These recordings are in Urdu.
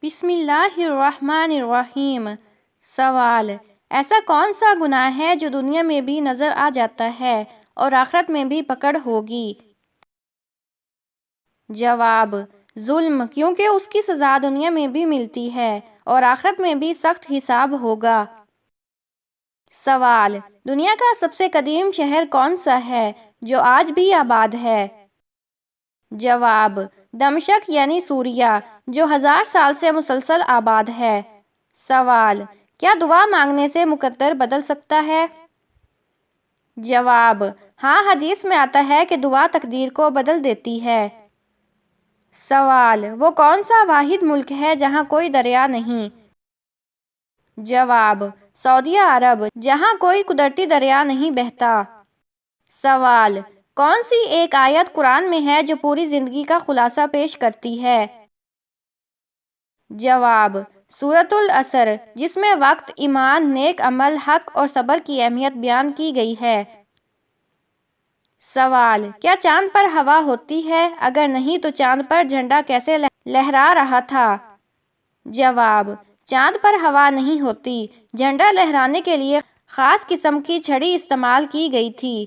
بسم اللہ الرحمن الرحیم۔ سوال: ایسا کون سا گناہ ہے جو دنیا میں بھی نظر آ جاتا ہے اور آخرت میں بھی پکڑ ہوگی؟ جواب: ظلم، کیونکہ اس کی سزا دنیا میں بھی ملتی ہے اور آخرت میں بھی سخت حساب ہوگا۔ سوال: دنیا کا سب سے قدیم شہر کون سا ہے جو آج بھی آباد ہے؟ جواب: دمشق یعنی سوریہ، جو 1000 سال سے مسلسل آباد ہے۔ سوال: کیا دعا مانگنے سے مقدر بدل سکتا ہے؟ جواب: ہاں، حدیث میں آتا ہے کہ دعا تقدیر کو بدل دیتی ہے۔ سوال: وہ کون سا واحد ملک ہے جہاں کوئی دریا نہیں؟ جواب: سعودیہ عرب، جہاں کوئی قدرتی دریا نہیں بہتا۔ سوال: کون سی ایک آیت قرآن میں ہے جو پوری زندگی کا خلاصہ پیش کرتی ہے؟ جواب: سورۃ العصر، جس میں وقت، ایمان، نیک عمل، حق اور صبر کی اہمیت بیان کی گئی ہے۔ سوال: کیا چاند پر ہوا ہوتی ہے؟ اگر نہیں تو چاند پر جھنڈا کیسے لہرا رہا تھا؟ جواب: چاند پر ہوا نہیں ہوتی، جھنڈا لہرانے کے لیے خاص قسم کی چھڑی استعمال کی گئی تھی۔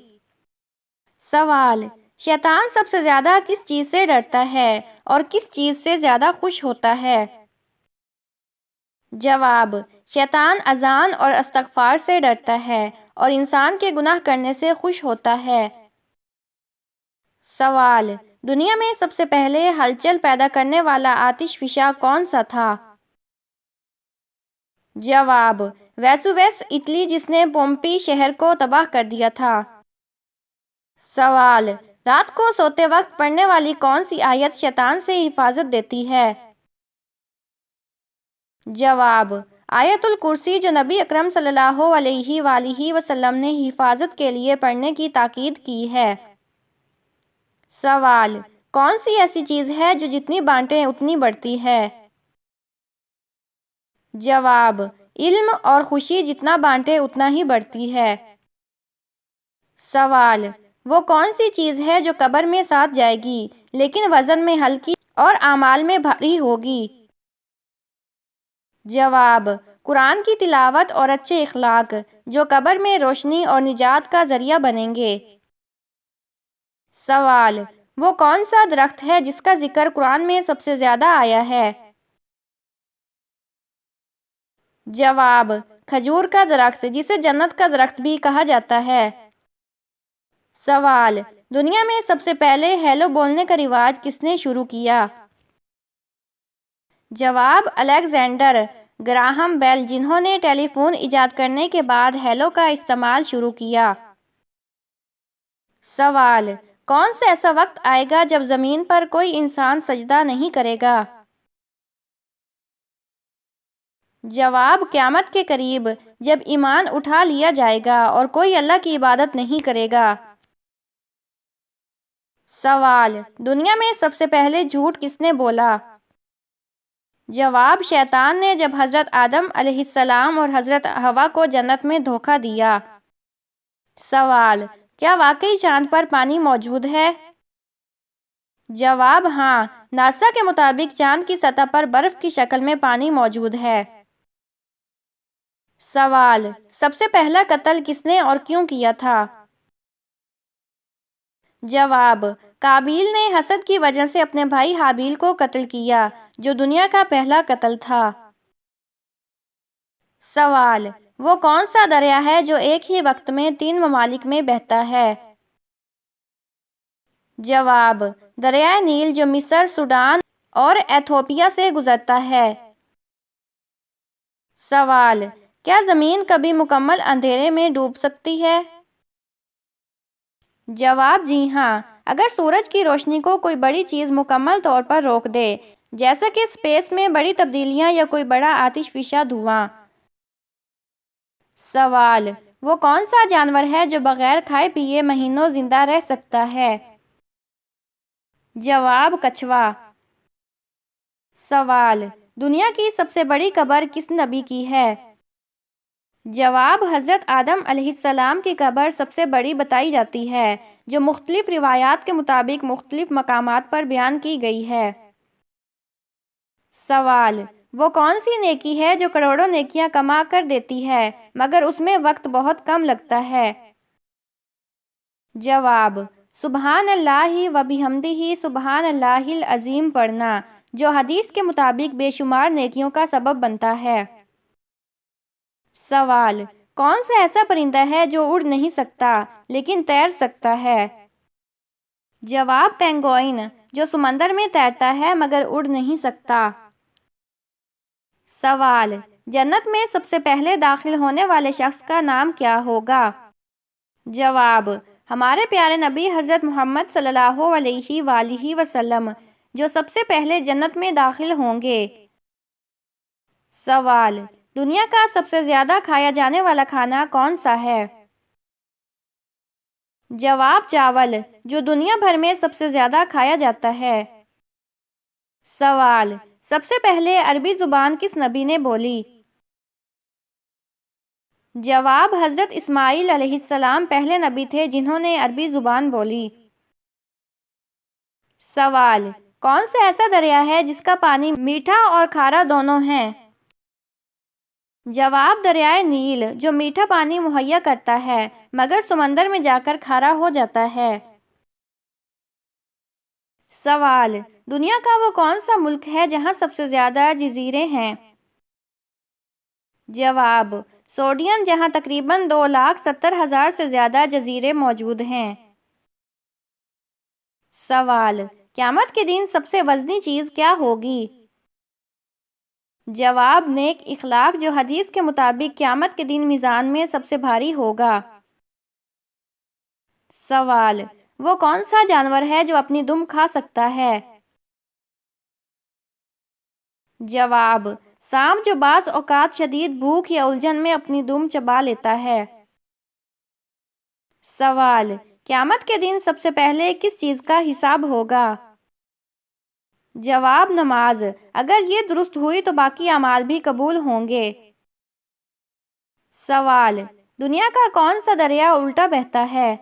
سوال: شیطان سب سے زیادہ کس چیز سے ڈرتا ہے اور کس چیز سے زیادہ خوش ہوتا ہے؟ جواب: شیطان اذان اور استغفار سے ڈرتا ہے اور انسان کے گناہ کرنے سے خوش ہوتا ہے۔ سوال: دنیا میں سب سے پہلے ہلچل پیدا کرنے والا آتش فشاں کون سا تھا؟ جواب: ویسوویس اٹلی، جس نے پومپئی شہر کو تباہ کر دیا تھا۔ سوال: رات کو سوتے وقت پڑھنے والی کون سی آیت شیطان سے حفاظت دیتی ہے؟ جواب: آیت الکرسی، جو نبی اکرم صلی اللہ علیہ وآلہ وسلم نے حفاظت کے لیے پڑھنے کی تاکید کی ہے۔ سوال: کون سی ایسی چیز ہے جو جتنی بانٹیں اتنی بڑھتی ہے؟ جواب: علم اور خوشی، جتنا بانٹے اتنا ہی بڑھتی ہے۔ سوال: وہ کون سی چیز ہے جو قبر میں ساتھ جائے گی لیکن وزن میں ہلکی اور اعمال میں بھاری ہوگی؟ جواب: قرآن کی تلاوت اور اچھے اخلاق، جو قبر میں روشنی اور نجات کا ذریعہ بنیں گے۔ سوال: وہ کون سا درخت ہے جس کا ذکر قرآن میں سب سے زیادہ آیا ہے؟ جواب: کھجور کا درخت، جسے جنت کا درخت بھی کہا جاتا ہے۔ سوال: دنیا میں سب سے پہلے ہیلو بولنے کا رواج کس نے شروع کیا؟ جواب: الیگزینڈر گراہم بیل، جنہوں نے ٹیلی فون ایجاد کرنے کے بعد ہیلو کا استعمال شروع کیا۔ سوال: کون سا ایسا وقت آئے گا جب زمین پر کوئی انسان سجدہ نہیں کرے گا؟ جواب: قیامت کے قریب، جب ایمان اٹھا لیا جائے گا اور کوئی اللہ کی عبادت نہیں کرے گا۔ سوال: دنیا میں سب سے پہلے جھوٹ کس نے بولا؟ جواب: شیطان نے، جب حضرت آدم علیہ السلام اور حضرت حوا کو جنت میں دھوکہ دیا۔ سوال: کیا واقعی چاند پر پانی موجود ہے؟ جواب: ہاں، ناسا کے مطابق چاند کی سطح پر برف کی شکل میں پانی موجود ہے۔ سوال: سب سے پہلا قتل کس نے اور کیوں کیا تھا؟ جواب: قابیل نے حسد کی وجہ سے اپنے بھائی حابیل کو قتل کیا، جو دنیا کا پہلا قتل تھا۔ سوال: وہ کون سا دریا ہے جو ایک ہی وقت میں 3 ممالک میں بہتا ہے؟ جواب: دریائے نیل، جو مصر، سوڈان اور ایتھوپیا سے گزرتا ہے۔ سوال: کیا زمین کبھی مکمل اندھیرے میں ڈوب سکتی ہے؟ جواب: جی ہاں، اگر سورج کی روشنی کو کوئی بڑی چیز مکمل طور پر روک دے، جیسا کہ اسپیس میں بڑی تبدیلیاں یا کوئی بڑا آتش فشاں دھواں۔ سوال: وہ کون سا جانور ہے جو بغیر کھائے پیے مہینوں زندہ رہ سکتا ہے؟ جواب: کچھوا۔ سوال: دنیا کی سب سے بڑی قبر کس نبی کی ہے؟ جواب: حضرت آدم علیہ السلام کی قبر سب سے بڑی بتائی جاتی ہے، جو مختلف روایات کے مطابق مختلف مقامات پر بیان کی گئی ہے۔ سوال: وہ کون سی نیکی ہے جو کروڑوں نیکیاں کما کر دیتی ہے مگر اس میں وقت بہت کم لگتا ہے؟ جواب: سبحان اللہ و بحمدہ سبحان اللہ العظیم پڑھنا، جو حدیث کے مطابق بے شمار نیکیوں کا سبب بنتا ہے۔ سوال: کون سا ایسا پرندہ ہے جو اڑ نہیں سکتا لیکن تیر سکتا ہے؟ جواب: پینگوئن، جو سمندر میں تیرتا ہے مگر اڑ نہیں سکتا۔ سوال: جنت میں سب سے پہلے داخل ہونے والے شخص کا نام کیا ہوگا؟ جواب: ہمارے پیارے نبی حضرت محمد صلی اللہ علیہ وآلہ وسلم، جو سب سے پہلے جنت میں داخل ہوں گے۔ سوال: دنیا کا سب سے زیادہ کھایا جانے والا کھانا کون سا ہے؟ جواب: چاول، جو دنیا بھر میں سب سے زیادہ کھایا جاتا ہے۔ سوال: سب سے پہلے عربی زبان کس نبی نے بولی؟ جواب: حضرت اسماعیل علیہ السلام پہلے نبی تھے جنہوں نے عربی زبان بولی۔ سوال: کون سا ایسا دریا ہے جس کا پانی میٹھا اور کھارا دونوں ہیں؟ جواب: دریائے نیل، جو میٹھا پانی مہیا کرتا ہے مگر سمندر میں جا کر کھارا ہو جاتا ہے۔ سوال: دنیا کا وہ کون سا ملک ہے جہاں سب سے زیادہ جزیرے ہیں؟ جواب: سوڈین، جہاں تقریباً 2,70,000 سے زیادہ جزیرے موجود ہیں۔ سوال: قیامت کے دن سب سے وزنی چیز کیا ہوگی؟ جواب: نیک اخلاق، جو حدیث کے مطابق قیامت کے دن میزان میں سب سے بھاری ہوگا۔ سوال: وہ کون سا جانور ہے جو اپنی دم کھا سکتا ہے؟ جواب: سانپ، جو بعض اوقات شدید بھوک یا الجھن میں اپنی دم چبا لیتا ہے۔ سوال: قیامت کے دن سب سے پہلے کس چیز کا حساب ہوگا؟ جواب: نماز، اگر یہ درست ہوئی تو باقی اعمال بھی قبول ہوں گے۔ سوال: دنیا کا کون سا دریا الٹا بہتا ہے؟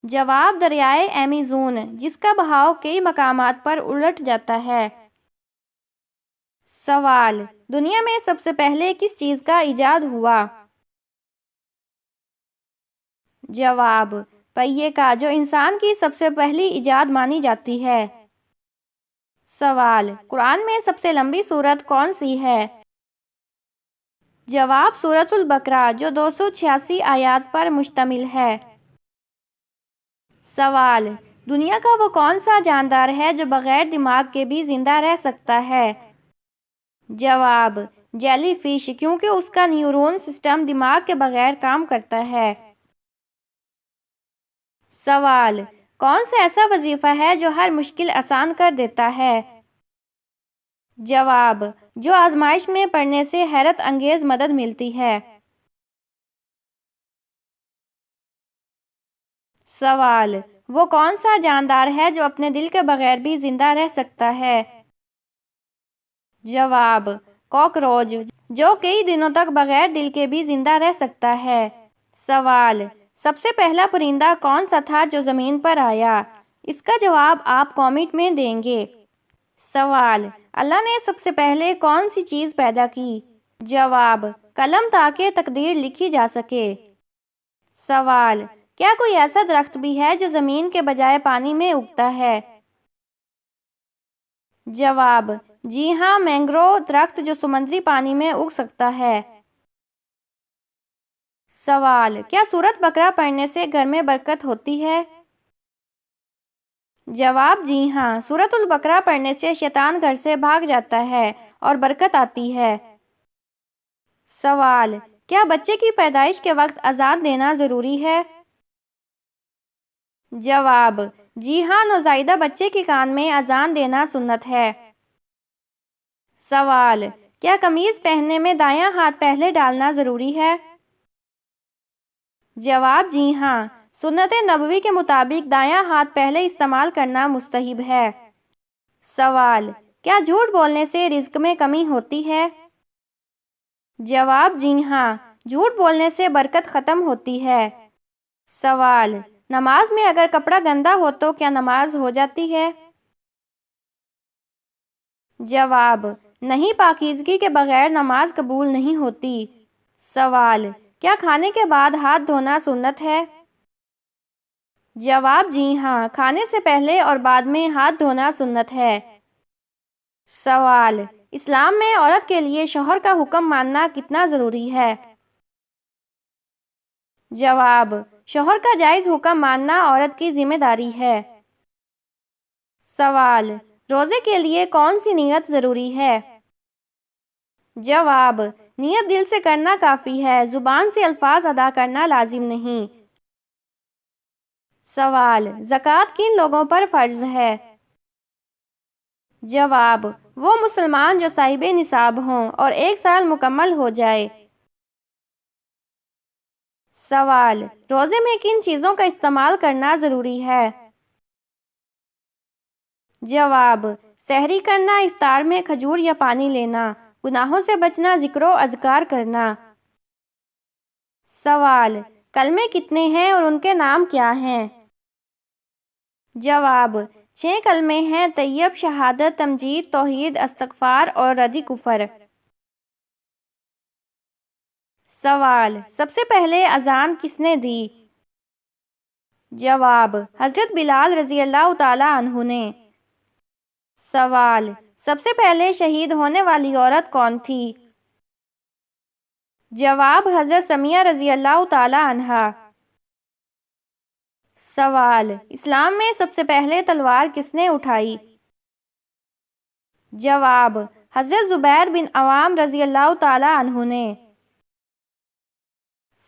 جواب: دریائے ایمیزون، جس کا بہاؤ کئی مقامات پر الٹ جاتا ہے۔ سوال: دنیا میں سب سے پہلے کس چیز کا ایجاد ہوا؟ جواب: پہیے کا، جو انسان کی سب سے پہلی ایجاد مانی جاتی ہے۔ سوال: قرآن میں سب سے لمبی سورت کون سی ہے؟ جواب: سورۃ البقرہ، جو 286 آیات پر مشتمل ہے۔ سوال: دنیا کا وہ کون سا جاندار ہے جو بغیر دماغ کے بھی زندہ رہ سکتا ہے؟ جواب: جیلی فش، کیونکہ اس کا نیورون سسٹم دماغ کے بغیر کام کرتا ہے۔ سوال: کون سا ایسا وظیفہ ہے جو ہر مشکل آسان کر دیتا ہے؟ جواب: جو آزمائش میں پڑنے سے حیرت انگیز مدد ملتی ہے۔ سوال: وہ کون سا جاندار ہے جو اپنے دل کے بغیر بھی زندہ رہ سکتا ہے؟ جواب: کاکروچ، جو کئی دنوں تک بغیر دل کے بھی زندہ رہ سکتا ہے۔ سوال: سب سے پہلا پرندہ کون سا تھا جو زمین پر آیا؟ اس کا جواب آپ کامنٹ میں دیں گے۔ سوال: اللہ نے سب سے پہلے کون سی چیز پیدا کی؟ جواب: قلم، تاکہ تقدیر لکھی جا سکے۔ سوال: کیا کوئی ایسا درخت بھی ہے جو زمین کے بجائے پانی میں اگتا ہے؟ جواب: جی ہاں، مینگرو درخت، جو سمندری پانی میں اگ سکتا ہے۔ سوال: کیا سورۃ بقرہ پڑھنے سے گھر میں برکت ہوتی ہے؟ جواب: جی ہاں، سورۃ البقرہ پڑھنے سے شیطان گھر سے بھاگ جاتا ہے اور برکت آتی ہے۔ سوال: کیا بچے کی پیدائش کے وقت اذان دینا ضروری ہے؟ جواب: جی ہاں، نوزائیدہ بچے کے کان میں اذان دینا سنت ہے۔ سوال: کیا قمیض پہننے میں دایاں ہاتھ پہلے ڈالنا ضروری ہے؟ جواب: جی ہاں، سنت نبوی کے مطابق دایاں ہاتھ پہلے استعمال کرنا مستحب ہے۔ سوال: کیا جھوٹ بولنے سے رزق میں کمی ہوتی ہے؟ جواب: جی ہاں، جھوٹ بولنے سے برکت ختم ہوتی ہے۔ سوال: نماز میں اگر کپڑا گندا ہو تو کیا نماز ہو جاتی ہے؟ جواب: نہیں، پاکیزگی کے بغیر نماز قبول نہیں ہوتی۔ سوال: کیا کھانے کے بعد ہاتھ دھونا سنت ہے؟ جواب: جی ہاں، کھانے سے پہلے اور بعد میں ہاتھ دھونا سنت ہے۔ سوال: اسلام میں عورت کے لیے شوہر کا حکم ماننا کتنا ضروری ہے؟ جواب: شوہر کا جائز حکم ماننا عورت کی ذمہ داری ہے۔ سوال: روزے کے لیے کون سی نیت ضروری ہے؟ جواب: نیت دل سے کرنا کافی ہے، زبان سے الفاظ ادا کرنا لازم نہیں۔ سوال: زکوٰۃ کن لوگوں پر فرض ہے؟ جواب: وہ مسلمان جو صاحب نصاب ہوں اور 1 سال مکمل ہو جائے۔ سوال: روزے میں کن چیزوں کا استعمال کرنا ضروری ہے؟ جواب: سحری کرنا، افطار میں کھجور یا پانی لینا، گناہوں سے بچنا، ذکر و اذکار کرنا۔ سوال: کلمے کتنے ہیں اور ان کے نام کیا ہیں؟ جواب: 6 کلمے ہیں: طیب، شہادت، تمجید، توحید، استغفار اور رد کفر۔ سوال: سب سے پہلے اذان کس نے دی؟ جواب: حضرت بلال رضی اللہ تعالیٰ عنہ نے۔ سوال: سب سے پہلے شہید ہونے والی عورت کون تھی؟ جواب: حضرت سمیہ رضی اللہ تعالیٰ عنہا۔ سوال: اسلام میں سب سے پہلے تلوار کس نے اٹھائی؟ جواب: حضرت زبیر بن عوام رضی اللہ تعالیٰ عنہ نے۔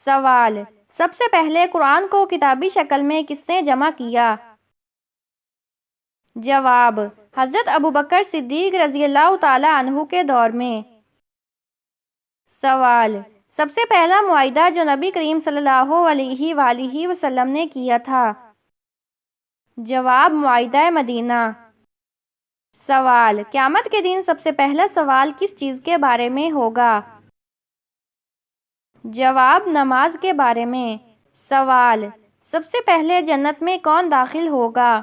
سوال: سب سے پہلے قرآن کو کتابی شکل میں کس نے جمع کیا؟ جواب: حضرت ابوبکر صدیق رضی اللہ تعالیٰ عنہ کے دور میں۔ سوال: سب سے پہلا معاہدہ جو نبی کریم صلی اللہ علیہ وآلہ وسلم نے کیا تھا؟ جواب: معاہدہ مدینہ۔ سوال: قیامت کے دن سب سے پہلا سوال کس چیز کے بارے میں ہوگا؟ جواب: نماز کے بارے میں۔ سوال: سب سے پہلے جنت میں کون داخل ہوگا؟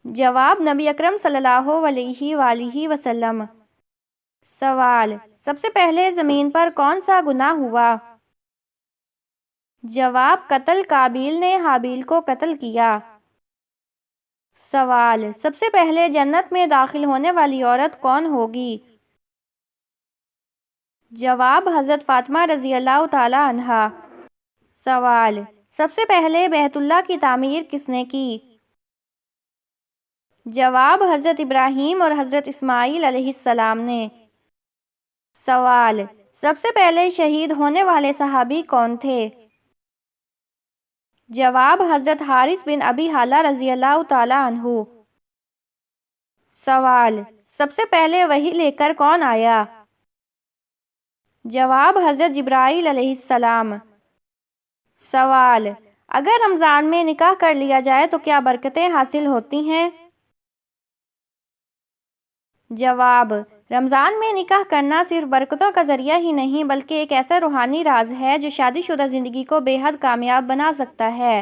جواب: نبی اکرم صلی اللہ علیہ وآلہ وسلم۔ سوال: سب سے پہلے زمین پر کون سا گناہ ہوا؟ جواب: قتل، قابیل نے حابیل کو قتل کیا۔ سوال: سب سے پہلے جنت میں داخل ہونے والی عورت کون ہوگی؟ جواب: حضرت فاطمہ رضی اللہ تعالیٰ عنہا۔ سوال: سب سے پہلے بیت اللہ کی تعمیر کس نے کی؟ جواب: حضرت ابراہیم اور حضرت اسماعیل علیہ السلام نے۔ سوال: سب سے پہلے شہید ہونے والے صحابی کون تھے؟ جواب: حضرت حارث بن ابی حالہ رضی اللہ تعالیٰ عنہ۔ سوال: سب سے پہلے وحی لے کر کون آیا؟ جواب: حضرت جبرائیل علیہ السلام۔ سوال: اگر رمضان میں نکاح کر لیا جائے تو کیا برکتیں حاصل ہوتی ہیں؟ جواب: رمضان میں نکاح کرنا صرف برکتوں کا ذریعہ ہی نہیں بلکہ ایک ایسا روحانی راز ہے جو شادی شدہ زندگی کو بے حد کامیاب بنا سکتا ہے۔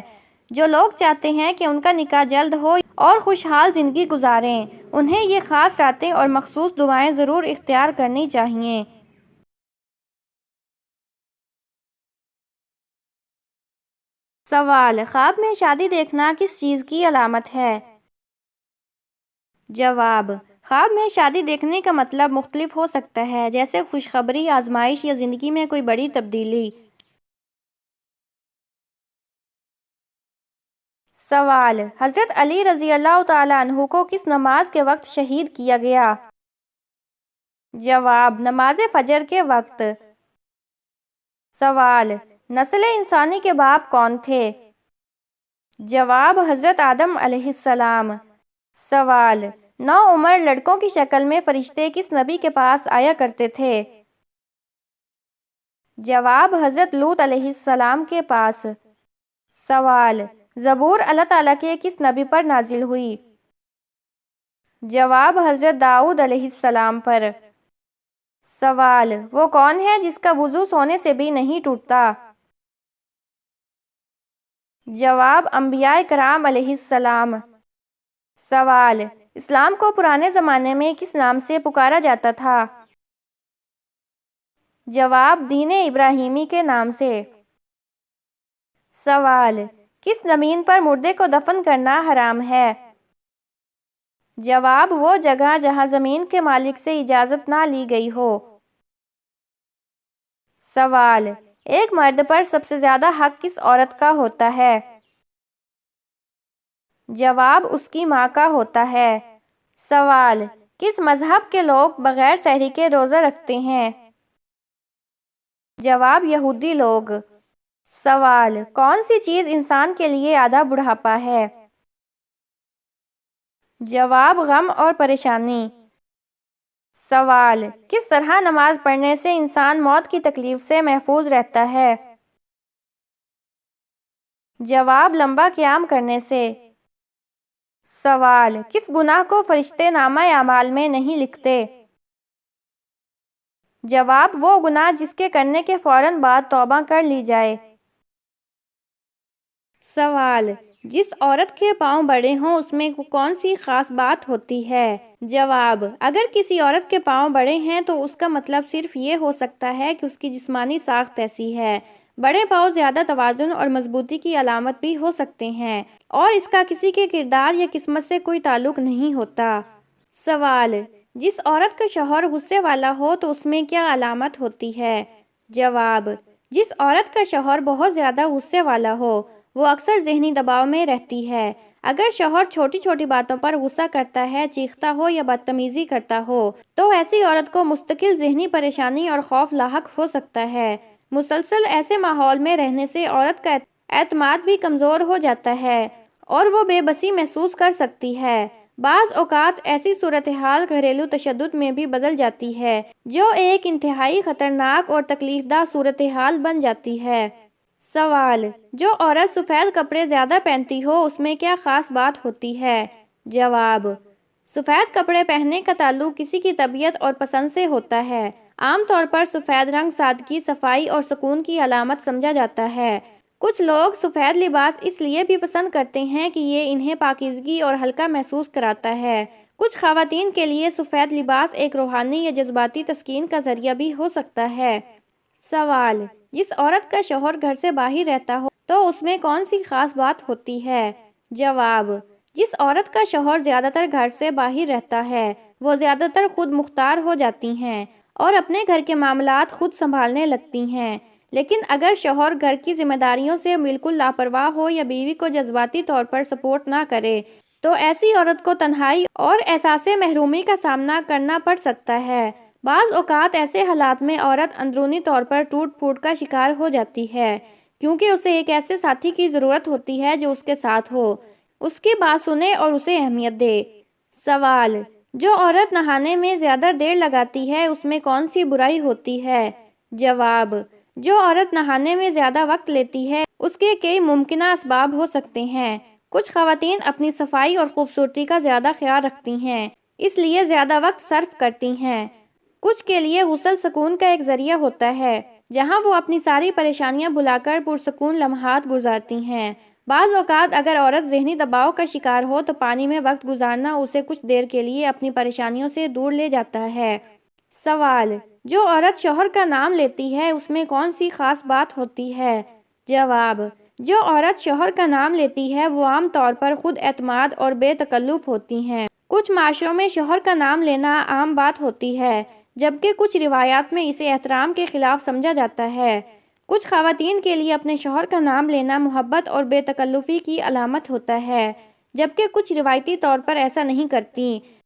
جو لوگ چاہتے ہیں کہ ان کا نکاح جلد ہو اور خوشحال زندگی گزاریں، انہیں یہ خاص راتیں اور مخصوص دعائیں ضرور اختیار کرنی چاہیے۔ سوال: خواب میں شادی دیکھنا کس چیز کی علامت ہے؟ جواب: خواب میں شادی دیکھنے کا مطلب مختلف ہو سکتا ہے، جیسے خوشخبری، آزمائش یا زندگی میں کوئی بڑی تبدیلی۔ سوال: حضرت علی رضی اللہ تعالیٰ عنہ کو کس نماز کے وقت شہید کیا گیا؟ جواب: نماز فجر کے وقت۔ سوال: نسل انسانی کے باپ کون تھے؟ جواب: حضرت آدم علیہ السلام۔ سوال: نوعمر لڑکوں کی شکل میں فرشتے کس نبی کے پاس آیا کرتے تھے؟ جواب: حضرت لوط علیہ السلام کے پاس۔ سوال: زبور اللہ تعالیٰ کے کس نبی پر نازل ہوئی؟ جواب: حضرت داؤد علیہ السلام پر۔ سوال: وہ کون ہے جس کا وضو سونے سے بھی نہیں ٹوٹتا؟ جواب: انبیاء کرام علیہ السلام۔ سوال: اسلام کو پرانے زمانے میں کس نام سے پکارا جاتا تھا؟ جواب: دین ابراہیمی کے نام سے۔ سوال: کس زمین پر مردے کو دفن کرنا حرام ہے؟ جواب: وہ جگہ جہاں زمین کے مالک سے اجازت نہ لی گئی ہو۔ سوال: ایک مرد پر سب سے زیادہ حق کس عورت کا ہوتا ہے؟ جواب: اس کی ماں کا ہوتا ہے۔ سوال: کس مذہب کے لوگ بغیر سحری کے روزہ رکھتے ہیں؟ جواب: یہودی لوگ۔ سوال: کون سی چیز انسان کے لیے آدھا بڑھاپا ہے؟ جواب: غم اور پریشانی۔ سوال: کس طرح نماز پڑھنے سے انسان موت کی تکلیف سے محفوظ رہتا ہے؟ جواب: لمبا قیام کرنے سے۔ سوال: کس گناہ کو فرشتے نامہ اعمال میں نہیں لکھتے؟ جواب: وہ گناہ جس کے کرنے کے فوراً بعد توبہ کر لی جائے۔ سوال: جس عورت کے پاؤں بڑے ہوں اس میں کون سی خاص بات ہوتی ہے؟ جواب: اگر کسی عورت کے پاؤں بڑے ہیں تو اس کا مطلب صرف یہ ہو سکتا ہے کہ اس کی جسمانی ساخت ایسی ہے۔ بڑے پاؤں زیادہ توازن اور مضبوطی کی علامت بھی ہو سکتے ہیں اور اس کا کسی کے کردار یا قسمت سے کوئی تعلق نہیں ہوتا۔ سوال: جس عورت کا شوہر غصے والا ہو تو اس میں کیا علامت ہوتی ہے؟ جواب: جس عورت کا شوہر بہت زیادہ غصے والا ہو وہ اکثر ذہنی دباؤ میں رہتی ہے۔ اگر شوہر چھوٹی چھوٹی باتوں پر غصہ کرتا ہے، چیختا ہو یا بدتمیزی کرتا ہو تو ایسی عورت کو مستقل ذہنی پریشانی اور خوف لاحق ہو سکتا ہے۔ مسلسل ایسے ماحول میں رہنے سے عورت کا اعتماد بھی کمزور ہو جاتا ہے اور وہ بے بسی محسوس کر سکتی ہے۔ بعض اوقات ایسی صورتحال گھریلو تشدد میں بھی بدل جاتی ہے جو ایک انتہائی خطرناک اور تکلیف دہ صورتحال بن جاتی ہے۔ سوال: جو عورت سفید کپڑے زیادہ پہنتی ہو اس میں کیا خاص بات ہوتی ہے؟ جواب: سفید کپڑے پہننے کا تعلق کسی کی طبیعت اور پسند سے ہوتا ہے۔ عام طور پر سفید رنگ سادگی، صفائی اور سکون کی علامت سمجھا جاتا ہے۔ کچھ لوگ سفید لباس اس لیے بھی پسند کرتے ہیں کہ یہ انہیں پاکیزگی اور ہلکا محسوس کراتا ہے۔ کچھ خواتین کے لیے سفید لباس ایک روحانی یا جذباتی تسکین کا ذریعہ بھی ہو سکتا ہے۔ سوال: جس عورت کا شوہر گھر سے باہر رہتا ہو تو اس میں کون سی خاص بات ہوتی ہے؟ جواب: جس عورت کا شوہر زیادہ تر گھر سے باہر رہتا ہے وہ زیادہ تر خود مختار ہو جاتی ہیں اور اپنے گھر کے معاملات خود سنبھالنے لگتی ہیں۔ لیکن اگر شوہر گھر کی ذمہ داریوں سے بالکل لاپرواہ ہو یا بیوی کو جذباتی طور پر سپورٹ نہ کرے تو ایسی عورت کو تنہائی اور احساس محرومی کا سامنا کرنا پڑ سکتا ہے۔ بعض اوقات ایسے حالات میں عورت اندرونی طور پر ٹوٹ پھوٹ کا شکار ہو جاتی ہے کیونکہ اسے ایک ایسے ساتھی کی ضرورت ہوتی ہے جو اس کے ساتھ ہو، اس کی بات سنے اور اسے اہمیت دے۔ سوال: جو عورت نہانے میں زیادہ دیر لگاتی ہے اس میں کون سی برائی ہوتی ہے؟ جواب: جو عورت نہانے میں زیادہ وقت لیتی ہے اس کے کئی ممکنہ اسباب ہو سکتے ہیں۔ کچھ خواتین اپنی صفائی اور خوبصورتی کا زیادہ خیال رکھتی ہیں اس لیے زیادہ وقت صرف کرتی ہیں۔ کچھ کے لیے غسل سکون کا ایک ذریعہ ہوتا ہے جہاں وہ اپنی ساری پریشانیاں بھلا کر پرسکون لمحات گزارتی ہیں۔ بعض اوقات اگر عورت ذہنی دباؤ کا شکار ہو تو پانی میں وقت گزارنا اسے کچھ دیر کے لیے اپنی پریشانیوں سے دور لے جاتا ہے۔ سوال: جو عورت شوہر کا نام لیتی ہے اس میں کون سی خاص بات ہوتی ہے؟ جواب: جو عورت شوہر کا نام لیتی ہے وہ عام طور پر خود اعتماد اور بے تکلف ہوتی ہیں۔ کچھ معاشروں میں شوہر کا نام لینا عام بات ہوتی ہے جبکہ کچھ روایات میں اسے احترام کے خلاف سمجھا جاتا ہے۔ کچھ خواتین کے لیے اپنے شوہر کا نام لینا محبت اور بے تکلفی کی علامت ہوتا ہے جبکہ کچھ روایتی طور پر ایسا نہیں کرتیں۔